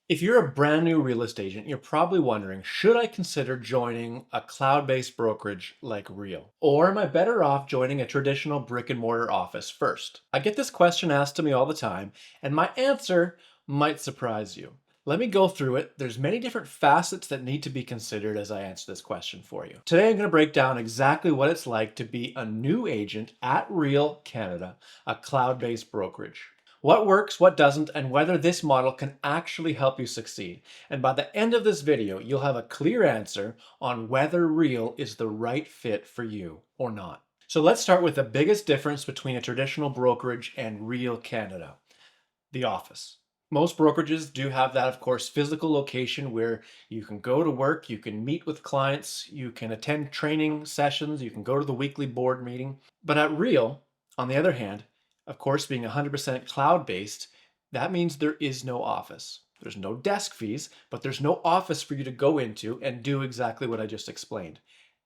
If you're a brand new real estate agent, you're probably wondering, should I consider joining a cloud-based brokerage like Real? Or am I better off joining a traditional brick and mortar office first? I get this question asked to me all the time, and my answer might surprise you. Let me go through it. There's many different facets that need to be considered as I answer this question for you. Today, I'm going to break down exactly what it's like to be a new agent at Real Canada, a cloud-based brokerage. What works, what doesn't, and whether this model can actually help you succeed. And by the end of this video, you'll have a clear answer on whether Real is the right fit for you or not. So let's start with the biggest difference between a traditional brokerage and Real Canada, the office. Most brokerages do have that, of course, physical location where you can go to work, you can meet with clients, you can attend training sessions, you can go to the weekly board meeting. But at Real, on the other hand, of course, being 100% cloud-based, that means there is no office. There's no desk fees, but there's no office for you to go into and do exactly what I just explained.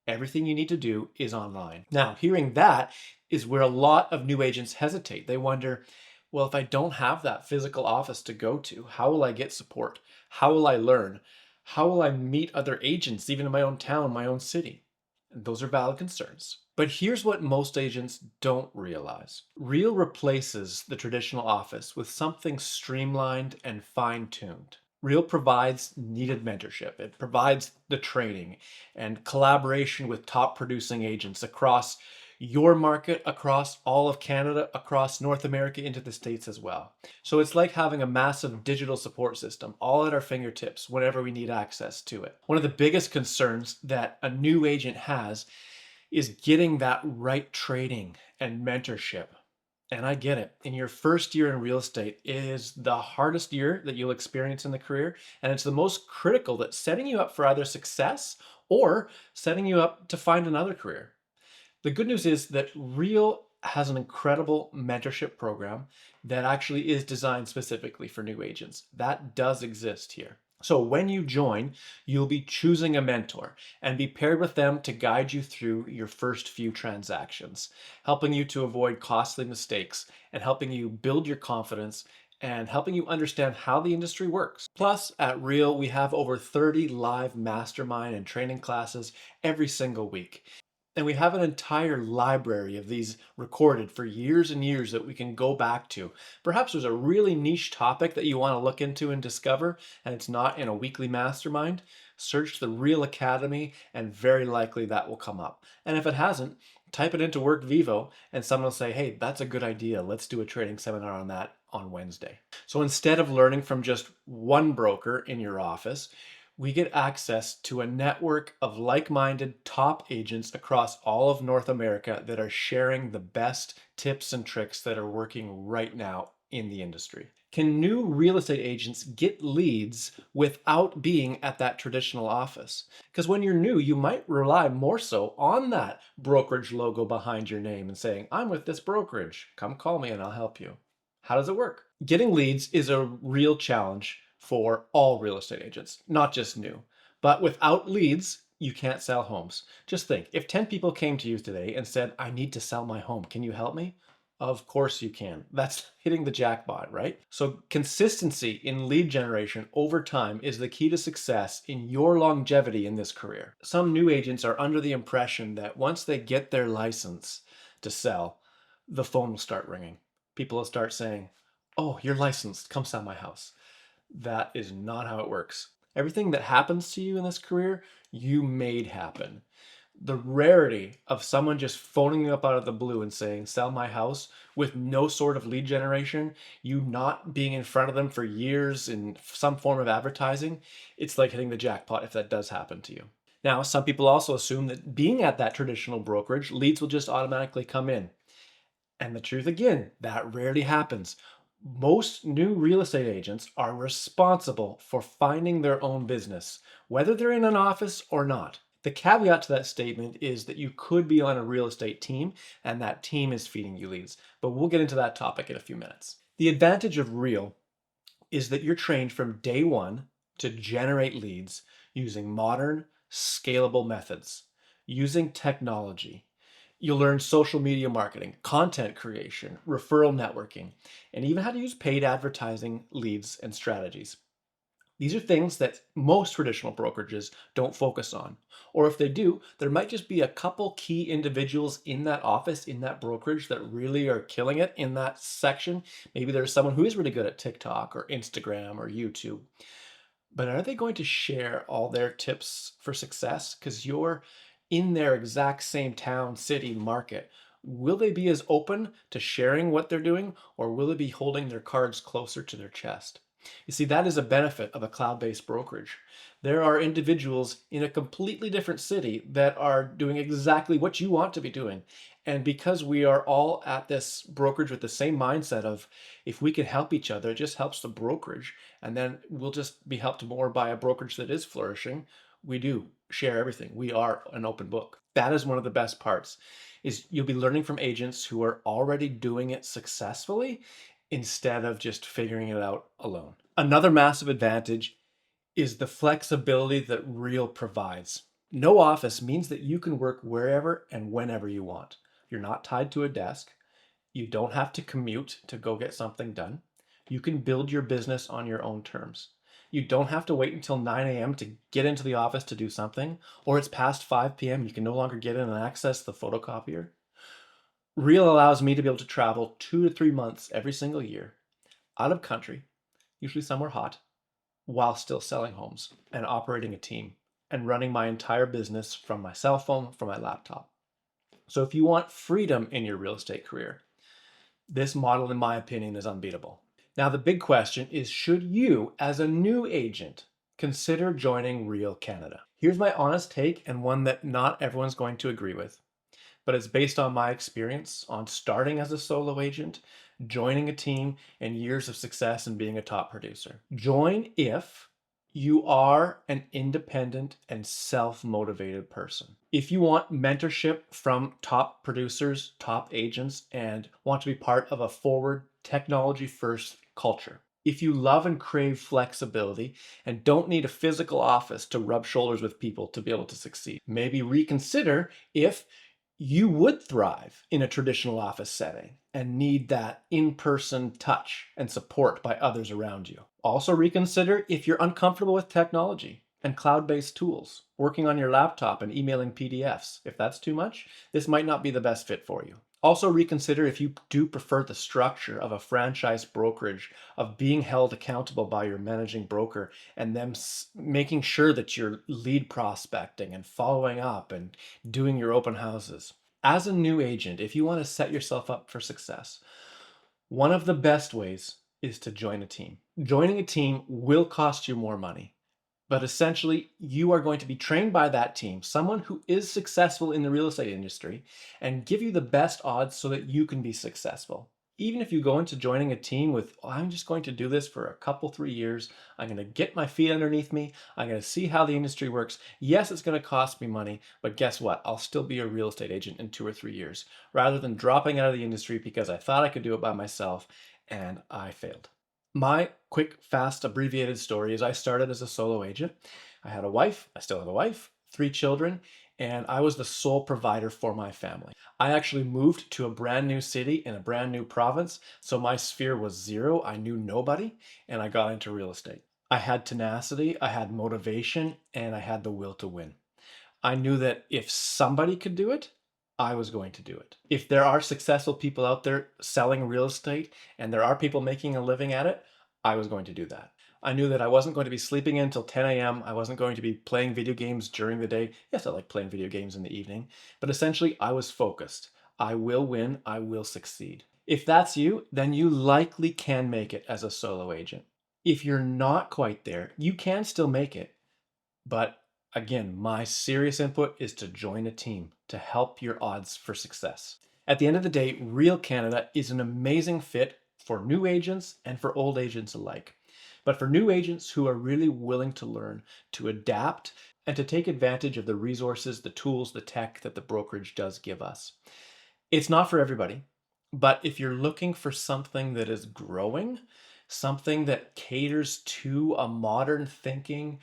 Everything you need to do is online. Now, hearing that is where a lot of new agents hesitate. They wonder, well, if I don't have that physical office to go to, how will I get support? How will I learn? How will I meet other agents, even in my own town, my own city? And those are valid concerns. But here's what most agents don't realize. Real replaces the traditional office with something streamlined and fine-tuned. Real provides needed mentorship. It provides the training and collaboration with top producing agents across your market, across all of Canada, across North America, into the States as well. So it's like having a massive digital support system all at our fingertips whenever we need access to it. One of the biggest concerns that a new agent has is getting that right training and mentorship. And I get it. In your first year in real estate, it is the hardest year that you'll experience in the career. And it's the most critical that setting you up for either success or setting you up to find another career. The good news is that Real has an incredible mentorship program that actually is designed specifically for new agents. That does exist here. So when you join, you'll be choosing a mentor and be paired with them to guide you through your first few transactions, helping you to avoid costly mistakes and helping you build your confidence and helping you understand how the industry works. Plus, at Real, we have over 30 live mastermind and training classes every single week. And we have an entire library of these recorded for years and years that we can go back to. Perhaps there's a really niche topic that you want to look into and discover, and it's not in a weekly mastermind. Search the Real Academy, and very likely that will come up. And if it hasn't, type it into WorkVivo, and someone will say, hey, that's a good idea. Let's do a training seminar on that on Wednesday. So instead of learning from just one broker in your office, we get access to a network of like-minded top agents across all of North America that are sharing the best tips and tricks that are working right now in the industry. Can new real estate agents get leads without being at that traditional office? Because when you're new, you might rely more so on that brokerage logo behind your name and saying, I'm with this brokerage. Come call me and I'll help you. How does it work? Getting leads is a real challenge for all real estate agents, not just new. But without leads, you can't sell homes. Just think, if 10 people came to you today and said, I need to sell my home, can you help me? Of course you can. That's hitting the jackpot, right? So consistency in lead generation over time is the key to success in your longevity in this career. Some new agents are under the impression that once they get their license to sell, the phone will start ringing. People will start saying, oh, you're licensed, come sell my house. That is not how it works. Everything that happens to you in this career, you made happen. The rarity of someone just phoning you up out of the blue and saying, sell my house with no sort of lead generation, you not being in front of them for years in some form of advertising, it's like hitting the jackpot if that does happen to you. Now, some people also assume that being at that traditional brokerage, leads will just automatically come in. And the truth again, that rarely happens. Most new real estate agents are responsible for finding their own business, whether they're in an office or not. The caveat to that statement is that you could be on a real estate team and that team is feeding you leads, but we'll get into that topic in a few minutes. The advantage of Real is that you're trained from day one to generate leads using modern, scalable methods, using technology. You'll learn social media marketing, content creation, referral networking, and even how to use paid advertising leads and strategies. These are things that most traditional brokerages don't focus on. Or if they do, there might just be a couple key individuals in that office, in that brokerage that really are killing it in that section. Maybe there's someone who is really good at TikTok or Instagram or YouTube. But are they going to share all their tips for success? Because you're in their exact same town, city, market. Will they be as open to sharing what they're doing, or will they be holding their cards closer to their chest? You see, that is a benefit of a cloud based brokerage. There are individuals in a completely different city that are doing exactly what you want to be doing. And because we are all at this brokerage with the same mindset of if we can help each other, it just helps the brokerage and then we'll just be helped more by a brokerage that is flourishing. We do share everything. We are an open book. That is one of the best parts is you'll be learning from agents who are already doing it successfully instead of just figuring it out alone. Another massive advantage is the flexibility that Real provides. No office means that you can work wherever and whenever you want. You're not tied to a desk. You don't have to commute to go get something done. You can build your business on your own terms. You don't have to wait until 9 a.m. to get into the office to do something, or it's past 5 p.m. You can no longer get in and access the photocopier. Real allows me to be able to travel 2 to 3 months every single year out of country, usually somewhere hot, while still selling homes and operating a team and running my entire business from my cell phone, from my laptop. So if you want freedom in your real estate career, this model, in my opinion, is unbeatable. Now, the big question is, should you, as a new agent, consider joining Real Canada? Here's my honest take, and one that not everyone's going to agree with, but it's based on my experience on starting as a solo agent, joining a team, and years of success and being a top producer. Join if you are an independent and self-motivated person. If you want mentorship from top producers, top agents, and want to be part of a forward, technology-first culture. If you love and crave flexibility and don't need a physical office to rub shoulders with people to be able to succeed. Maybe reconsider if you would thrive in a traditional office setting and need that in-person touch and support by others around you. Also reconsider if you're uncomfortable with technology and cloud-based tools, working on your laptop and emailing PDFs. If that's too much, this might not be the best fit for you. Also reconsider if you do prefer the structure of a franchise brokerage, of being held accountable by your managing broker and them making sure that you're lead prospecting and following up and doing your open houses. As a new agent, if you want to set yourself up for success, one of the best ways is to join a team. Joining a team will cost you more money, but essentially you are going to be trained by that team, someone who is successful in the real estate industry, and give you the best odds so that you can be successful. Even if you go into joining a team with, oh, I'm just going to do this for a couple, 3 years, I'm going to get my feet underneath me, I'm going to see how the industry works. Yes, it's going to cost me money, but guess what? I'll still be a real estate agent in 2 or 3 years, rather than dropping out of the industry because I thought I could do it by myself and I failed. My quick, fast, abbreviated story is I started as a solo agent. I had a wife, I still have a wife, 3 children, and I was the sole provider for my family. I actually moved to a brand new city in a brand new province, so my sphere was zero. I knew nobody, and I got into real estate. I had tenacity, I had motivation, and I had the will to win. I knew that if somebody could do it, I was going to do it. If there are successful people out there selling real estate and there are people making a living at it, I was going to do that. I knew that I wasn't going to be sleeping in until 10 a.m. I wasn't going to be playing video games during the day. Yes, I like playing video games in the evening, but essentially I was focused. I will win, I will succeed. If that's you, then you likely can make it as a solo agent. If you're not quite there, you can still make it, but again, my serious input is to join a team to help your odds for success. At the end of the day, Real Canada is an amazing fit for new agents and for old agents alike. But for new agents who are really willing to learn, to adapt, and to take advantage of the resources, the tools, the tech that the brokerage does give us. It's not for everybody, but if you're looking for something that is growing, something that caters to a modern thinking,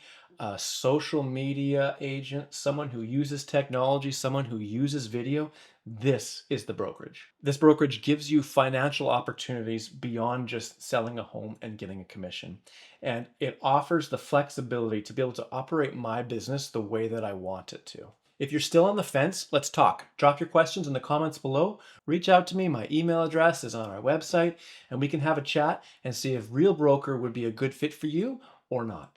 social media agent, someone who uses technology, someone who uses video, this is the brokerage. This brokerage gives you financial opportunities beyond just selling a home and getting a commission. And it offers the flexibility to be able to operate my business the way that I want it to. If you're still on the fence, let's talk. Drop your questions in the comments below. Reach out to me. My email address is on our website, and we can have a chat and see if Real Broker would be a good fit for you or not.